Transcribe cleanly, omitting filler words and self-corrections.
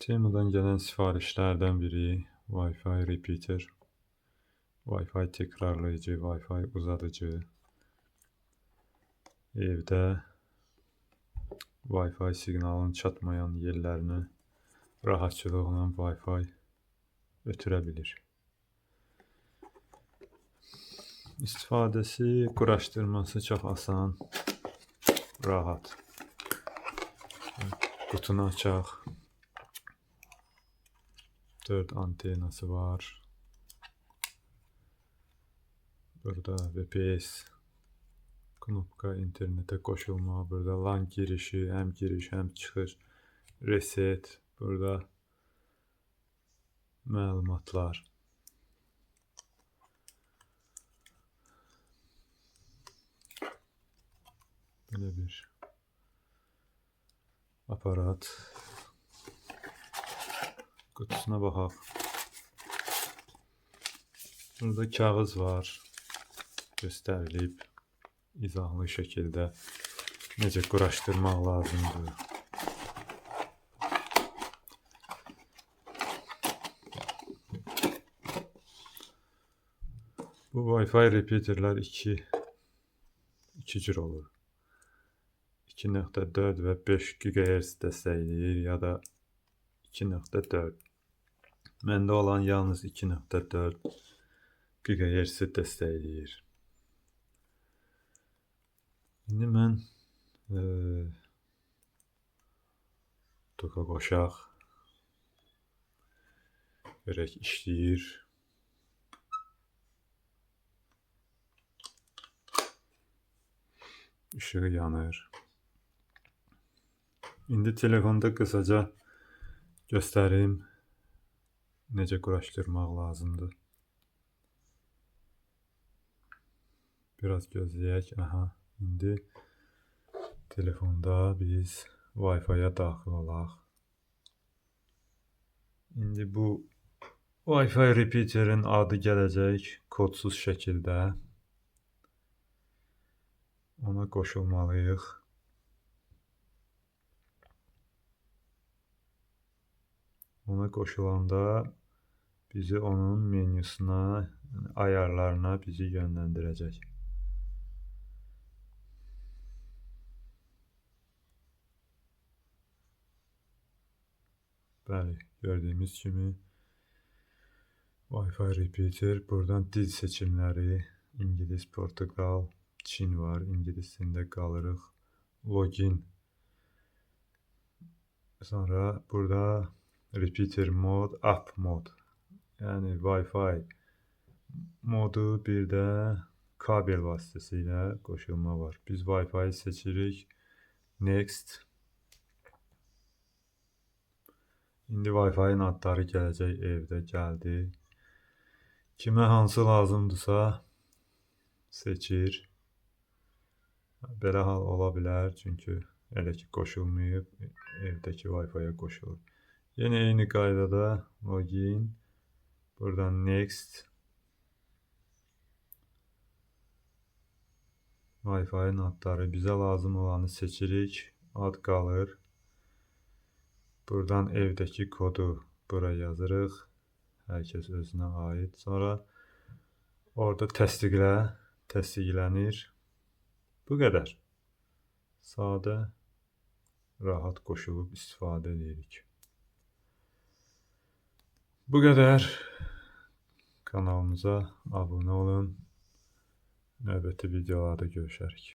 Temu'dan gelen siparişlerden biri Wi-Fi repeater, Wi-Fi tekrarlayıcı, Wi-Fi uzatıcı. Evde Wi-Fi siqnalının çatmayan yerlərini rahatçılıqla Wi-Fi ötürə bilir. İstifadəsi, quraşdırması çox asan, rahat. Qutunu açaq. 4 antenası var. Burada VPS, knopka internete qoşulma, burada LAN girişi, həm giriş, həm çıxış, reset, burada məlumatlar. Belə bir aparat. Qutusuna baxaq. Burada kağız var. Göstərilib izahlı şəkildə necə quraşdırmaq lazımdır. Bu Wi-Fi repeaterlər iki cür olur. 2.4 və 5 GHz dəstəkləyir ya da 2.4. Məndə olan yalnız 2.4 GHz dəstəkləyir. İndi mən toka qoşaq. Görək işləyir. İşığı yanır. İndi telefonda qısaca göstərim necə quraşdırmaq lazımdır. Biraz gözləyək. Aha, indi telefonda biz Wi-Fi-ya daxil olaq. İndi bu Wi-Fi repeaterin adı gələcək kodsuz şəkildə. Ona qoşulmalıyıq. Ona qoşulanda bizi onun menüsünə, ayarlarına bizi yönləndirəcək. Bəli, gördüyümüz kimi Wi-Fi repeater. Buradan dil seçimləri, İngilis, Portugal, Çin var. İngilis dilində qalırıq. Login. Sonra burada repeater mod, app mod. Yəni Wi-Fi modu, bir də kabel vasitəsilə qoşulma var. Biz Wi-Fi seçirik. Next. İndi Wi-Fi-nin adları gələcək, evdə gəldi. Kimə hansı lazımdırsa seçir. Belə hal ola bilər, çünki elə ki qoşulmayıb, evdəki Wi-Fi-yə qoşulur. Yenə eyni qaydada login. Buradan next. Wi-Fi-nin adları, bizə lazım olanı seçirik. Ad qalır. Buradan evdəki kodu bura yazırıq. Hər kəs özünə aid. Sonra orada təsdiqlə, təsdiqlənir. Bu qədər. Sadə, rahat qoşulub istifadə edirik. Bu qədər. Kanalımıza abunə olun. Növbəti videolarda görüşərik.